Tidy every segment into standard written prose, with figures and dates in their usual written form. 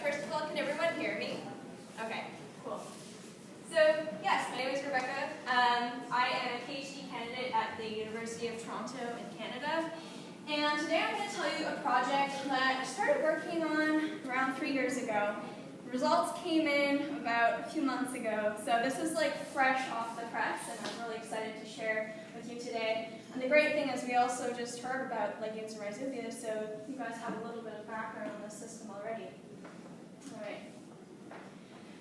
first of all, can everyone hear me? Okay, cool. So, yes, my name is Rebecca. I am a PhD candidate at the University of Toronto in Canada. And today I'm going to tell you a project that I started working on around 3 years ago. The results came in about a few months ago, so this is like fresh off the press, and I'm really excited to share with you today. And the great thing is we also just heard about legumes and rhizobia, so you guys have a little bit of background on the system already. Alright.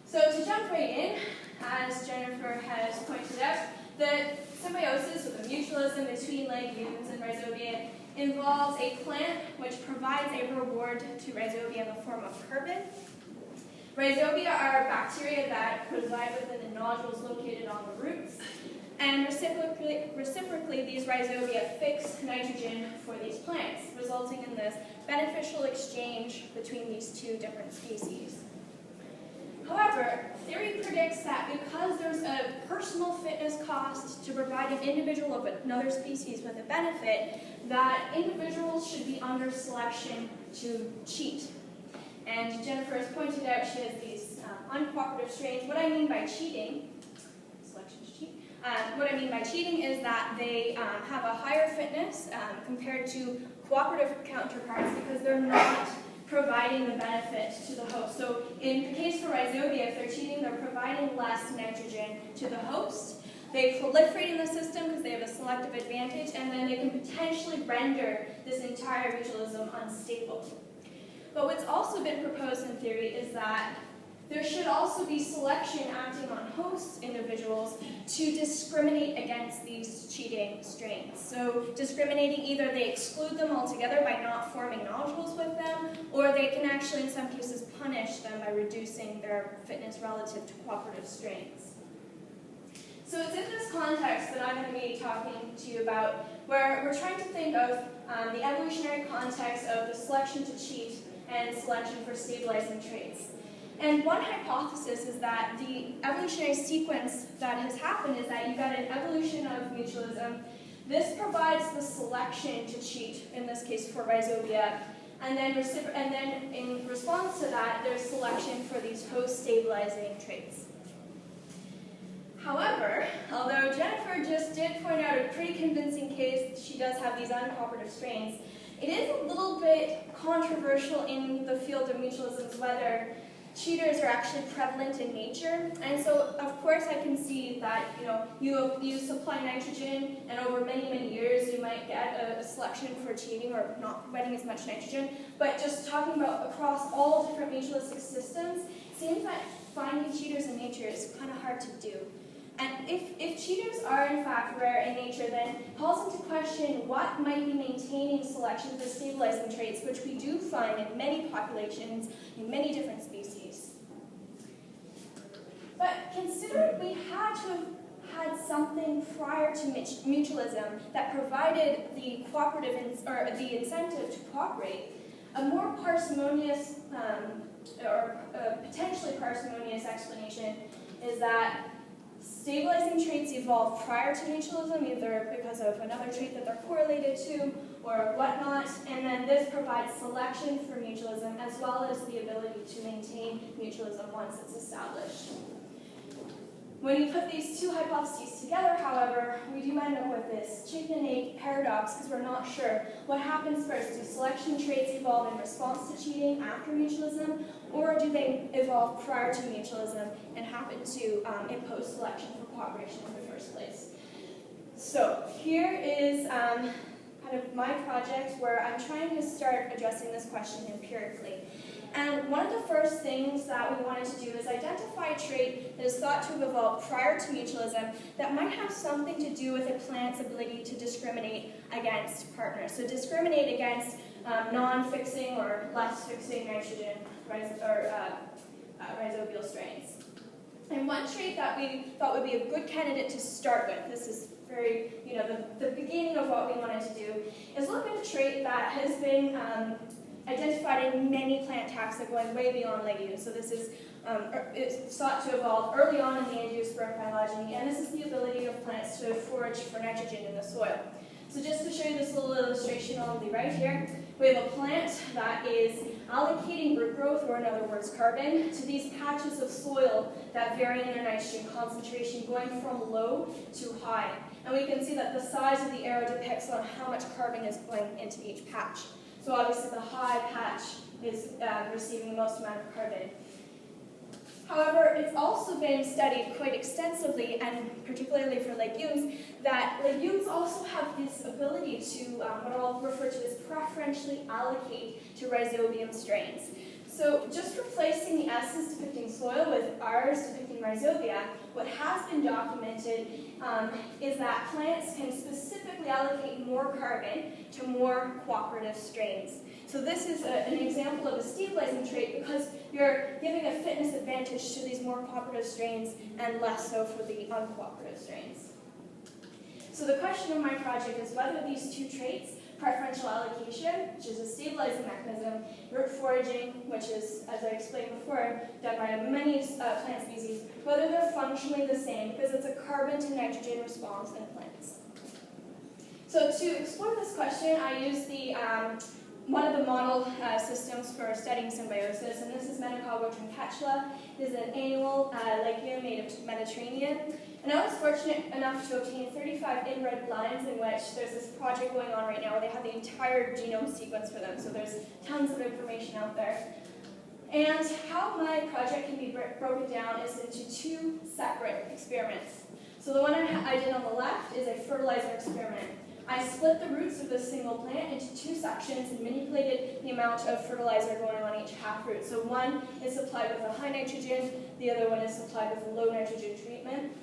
So to jump right in, as Jennifer has pointed out, the symbiosis or the mutualism between legumes and rhizobia involves a plant which provides a reward to rhizobia in the form of carbon. Rhizobia are bacteria that reside within the nodules located on the roots, and reciprocally these rhizobia fix nitrogen for these plants, resulting in this beneficial exchange between these two different species. However, theory predicts that because there's a personal fitness cost to provide an individual of another species with a benefit, that individuals should be under selection to cheat. And Jennifer has pointed out she has these uncooperative strains. What I mean by cheating, selection to cheat, what I mean by cheating is that they have a higher fitness compared to cooperative counterparts because they're not providing the benefit to the host. So in the case for rhizobia, if they're cheating, they're providing less nitrogen to the host. They proliferate in the system because they have a selective advantage, and then they can potentially render this entire mutualism unstable. But what's also been proposed in theory is that there should also be selection acting on host individuals to discriminate against these cheating strains. So discriminating, either they exclude them altogether by not forming nodules with them, or they can actually in some cases punish them by reducing their fitness relative to cooperative strains. So it's in this context that I'm going to be talking to you about, where we're trying to think of the evolutionary context of the selection to cheat and selection for stabilizing traits. And one hypothesis is that the evolutionary sequence that has happened is that you've got an evolution of mutualism. This provides the selection to cheat, in this case for rhizobia, and then in response to that, there's selection for these host stabilizing traits. However, although Jennifer just did point out a pretty convincing case that she does have these uncooperative strains, it is a little bit controversial in the field of mutualisms whether cheaters are actually prevalent in nature. And so, of course, I can see that you supply nitrogen, and over many years you might get a selection for cheating or not providing as much nitrogen. But just talking about across all different mutualistic systems, it seems that finding cheaters in nature is kind of hard to do. And if cheaters are in fact rare in nature, then it calls into question what might be maintaining selection for stabilizing traits, which we do find in many populations, in many different species. But considering we had to have had something prior to mutualism that provided the cooperative or the incentive to cooperate, a more parsimonious or potentially parsimonious explanation is that stabilizing traits evolve prior to mutualism, either because of another trait that they're correlated to or whatnot, and then this provides selection for mutualism as well as the ability to maintain mutualism once it's established. When you put these two hypotheses together, however, we do end up with this chicken and egg paradox because we're not sure what happens first. Do selection traits evolve in response to cheating after mutualism, or do they evolve prior to mutualism and happen to impose selection for cooperation in the first place? So here is kind of my project where I'm trying to start addressing this question empirically. And one of the first things that we wanted to do is identify a trait that is thought to have evolved prior to mutualism that might have something to do with a plant's ability to discriminate against partners. So discriminate against non-fixing or less fixing nitrogen rhizobial strains. And one trait that we thought would be a good candidate to start with, this is very, the beginning of what we wanted to do, is look at a trait that has been identified in many plant taxa going way beyond legumes. So this is it's thought to evolve early on in the angiosperm phylogeny, and this is the ability of plants to forage for nitrogen in the soil. So just to show you this little illustration on the right here, we have a plant that is allocating root growth, or in other words carbon, to these patches of soil that vary in their nitrogen concentration, going from low to high. And we can see that the size of the arrow depicts on how much carbon is going into each patch. So obviously the high patch is receiving the most amount of carbon. However, it's also been studied quite extensively, and particularly for legumes, that legumes also have this ability to, what I'll refer to as preferentially allocate to rhizobium strains. So just replacing the S's depicting soil with R's depicting rhizobia, what has been documented is that plants can specifically allocate more carbon to more cooperative strains. So this is an example of a stabilizing trait because you're giving a fitness advantage to these more cooperative strains and less so for the uncooperative strains. So the question of my project is whether these two traits, preferential allocation, which is a stabilizing mechanism, root foraging, which is, as I explained before, done by many plant species, whether they're functionally the same because it's a carbon to nitrogen response in plants. So to explore this question, I used one of the model systems for studying symbiosis, and this is Medicago trincatula. It is an annual legume native to the Mediterranean. And I was fortunate enough to obtain 35 inbred lines in which there's this project going on right now where they have the entire genome sequence for them, so there's tons of information out there. And how my project can be broken down is into two separate experiments. So the one I did on the left is a fertilizer experiment. I split the roots of this single plant into two sections and manipulated the amount of fertilizer going on each half root. So one is supplied with a high nitrogen, the other one is supplied with a low nitrogen treatment.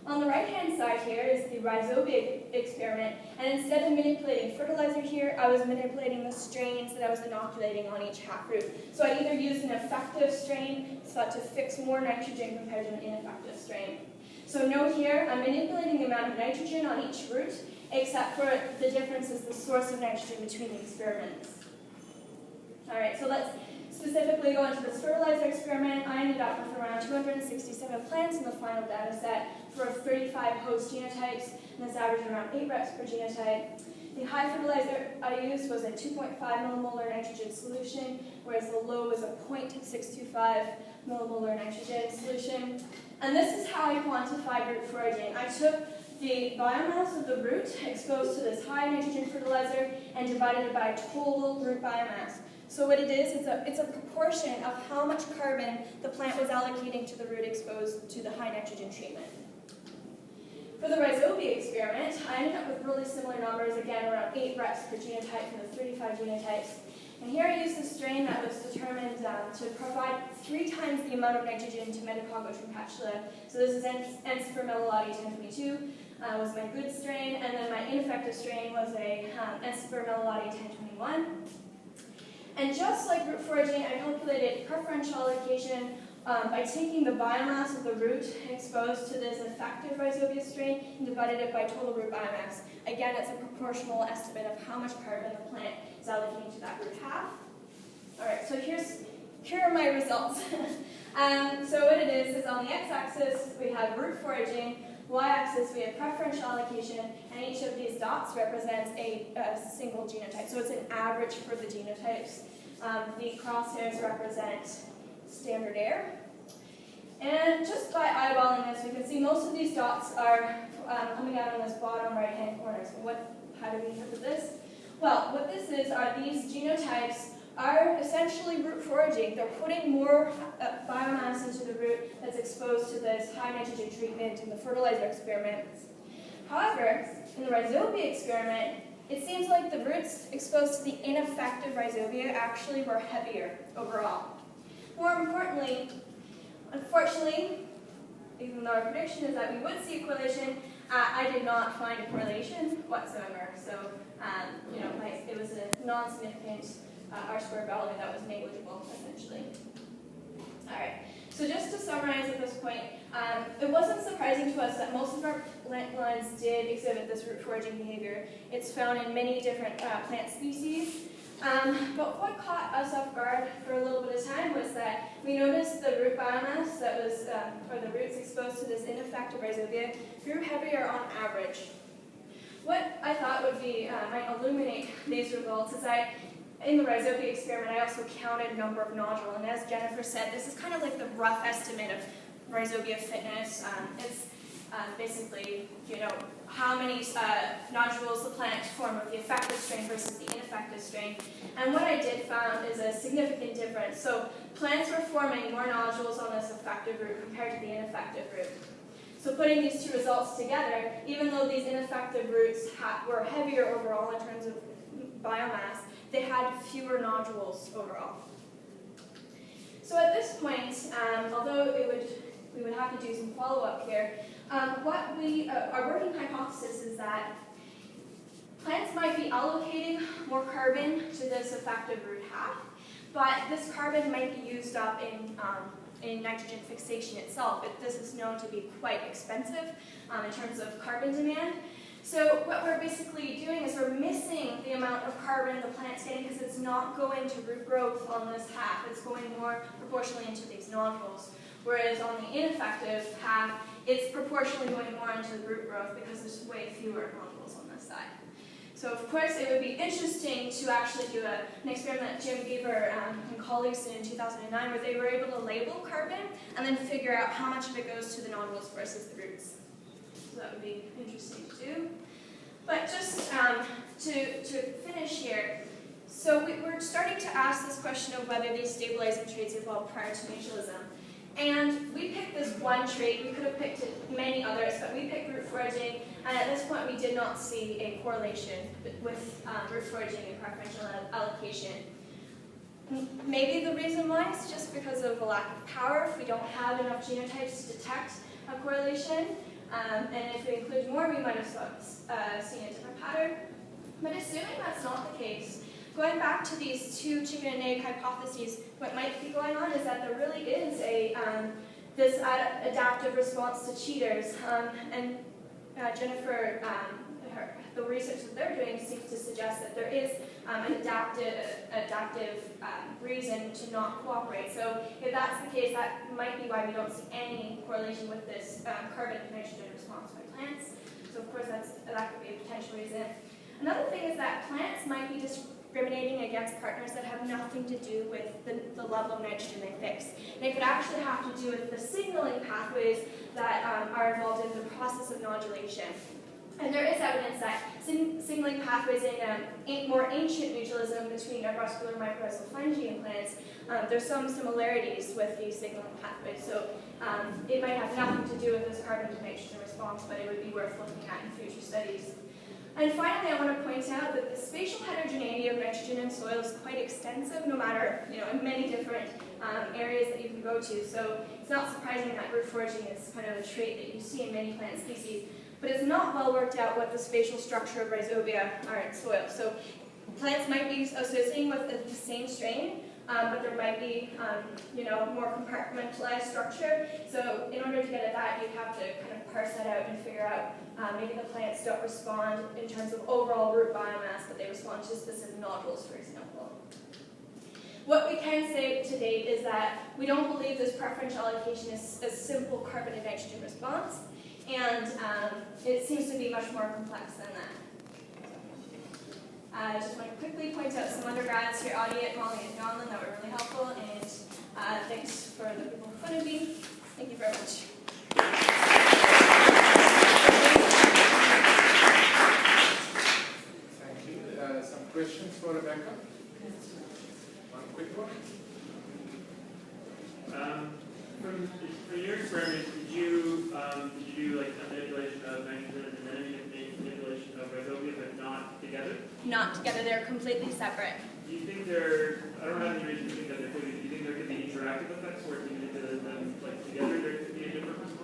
On the right-hand side here is the rhizobia experiment, and instead of manipulating fertilizer here, I was manipulating the strains that I was inoculating on each half root. So I either used an effective strain, sought to fix more nitrogen compared to an ineffective strain. So note here, I'm manipulating the amount of nitrogen on each root, except for the difference is the source of nitrogen between the experiments. All right, so let's specifically go into this fertilizer experiment. I ended up with around 267 plants in the final data set for 35 host genotypes, and this averaged around 8 reps per genotype. The high fertilizer I used was a 2.5 millimolar nitrogen solution, whereas the low was a 0.625 millimolar nitrogen solution. And this is how I quantified root foraging. I took the biomass of the root exposed to this high nitrogen fertilizer and divided it by total root biomass. So what it is, it's a proportion of how much carbon the plant was allocating to the root exposed to the high nitrogen treatment. For the rhizobia experiment, I ended up with really similar numbers, again around 8 reps per genotype for the 35 genotypes. And here I used a strain that was determined to provide 3 times the amount of nitrogen to Medicago trincatula. So this is N-spermellati 1022. Was my good strain, and then my ineffective strain was a N-spermellati 1021. And just like root foraging, I calculated preferential allocation by taking the biomass of the root exposed to this effective rhizobia strain and divided it by total root biomass. Again, it's a proportional estimate of how much carbon the plant is allocating to that root half. All right, so here are my results. So what it is on the x-axis we have root foraging, y-axis we have preferential allocation, and each of these dots represents a single genotype. So it's an average for the genotypes. The crosshairs represent standard air. And just by eyeballing this, we can see most of these dots are coming out on this bottom right-hand corner. So how do we interpret this? Well, what this is are these genotypes are essentially root foraging. They're putting more biomass into the root that's exposed to this high nitrogen treatment in the fertilizer experiment. However, in the rhizobia experiment, it seems like the roots exposed to the ineffective rhizobia actually were heavier overall. More importantly, unfortunately, even though our prediction is that we would see a correlation, I did not find a correlation whatsoever. So, it was a non-significant R-squared value that was negligible, essentially. All right. So just to summarize at this point, it wasn't surprising to us that most of our plant lines did exhibit this root foraging behavior. It's found in many different plant species. But what caught us off guard for a little bit of time was that we noticed the root biomass that was, or the roots exposed to this ineffective rhizobia grew heavier on average. What I thought would be, might illuminate these results is that in the rhizobia experiment, I also counted number of nodules, and as Jennifer said, this is kind of like the rough estimate of rhizobia fitness. It's basically, how many nodules the plant form of the effective strain versus the ineffective strain. And what I did found is a significant difference. So plants were forming more nodules on this effective root compared to the ineffective root. So putting these two results together, even though these ineffective roots were heavier overall in terms of biomass, they had fewer nodules overall. So at this point, although we would have to do some follow-up here, our working hypothesis is that plants might be allocating more carbon to this effective root half, but this carbon might be used up in nitrogen fixation itself. This is known to be quite expensive in terms of carbon demand. So what we're basically doing is we're missing the amount of carbon the plant's getting because it's not going to root growth on this half. It's going more proportionally into these nodules. Whereas on the ineffective half, it's proportionally going more into the root growth because there's way fewer nodules on this side. So of course it would be interesting to actually do an experiment that Jim Beaver and colleagues did in 2009 where they were able to label carbon and then figure out how much of it goes to the nodules versus the roots. So that would be interesting to do. But just to finish here, so we're starting to ask this question of whether these stabilizing traits evolved prior to mutualism. And we picked this one trait. We could have picked many others, but we picked root foraging, and at this point we did not see a correlation with root foraging and preferential allocation. Maybe the reason why is just because of a lack of power. If we don't have enough genotypes to detect a correlation, and if we include more, we might have seen a different pattern. But assuming that's not the case, going back to these two chicken and egg hypotheses, what might be going on is that there really is this adaptive response to cheaters. And Jennifer, the research that they're doing seems to suggest that there is an adaptive reason to not cooperate. So if that's the case, that might be why we don't see any correlation with this carbon to nitrogen response by plants. So of course that could be a potential reason. Another thing is that plants might be discriminating against partners that have nothing to do with the level of nitrogen they fix. And it could actually have to do with the signaling pathways that are involved in the process of nodulation. And there is evidence that signaling pathways in more ancient mutualism between arbuscular mycorrhizal fungi and plants, there's some similarities with these signaling pathways. So it might have nothing to do with this carbon to nitrogen response, but it would be worth looking at in future studies. And finally, I want to point out that the spatial heterogeneity of nitrogen in soil is quite extensive, no matter, in many different areas that you can go to. So it's not surprising that root foraging is kind of a trait that you see in many plant species. But it's not well worked out what the spatial structure of rhizobia are in soil. So plants might be associating with the same strain, but there might be, more compartmentalized structure. So in order to get at that, you'd have to kind of parse that out and figure out maybe the plants don't respond in terms of overall root biomass, but they respond to specific nodules, for example. What we can say to date is that we don't believe this preferential allocation is a simple carbon and nitrogen response, and it seems to be much more complex than that. I just want to quickly point out some undergrads here, Audie, Molly, and Donlan, that were really helpful, and thanks for the people in front of me. Thank you very much. Thank you. Some questions for Rebecca? One quick one. For your experiment, did you do like a manipulation of nitrogen and then a manipulation of rhizobia, but not together? Not together, they're completely separate. Do you think I don't have any reason to think that there could be, do you think there could be interactive effects where if you manipulate them like together, there could be a different response?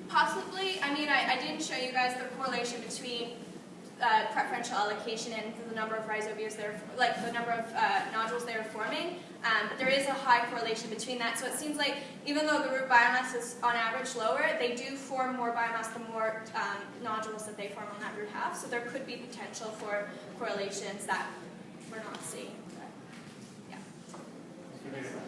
Possibly. I mean, I didn't show you guys the correlation between preferential allocation and the number of rhizobias the number of nodules they are forming. But there is a high correlation between that. So it seems like even though the root biomass is on average lower, they do form more biomass the more nodules that they form on that root half. So there could be potential for correlations that we're not seeing. But, yeah. Thank you very much.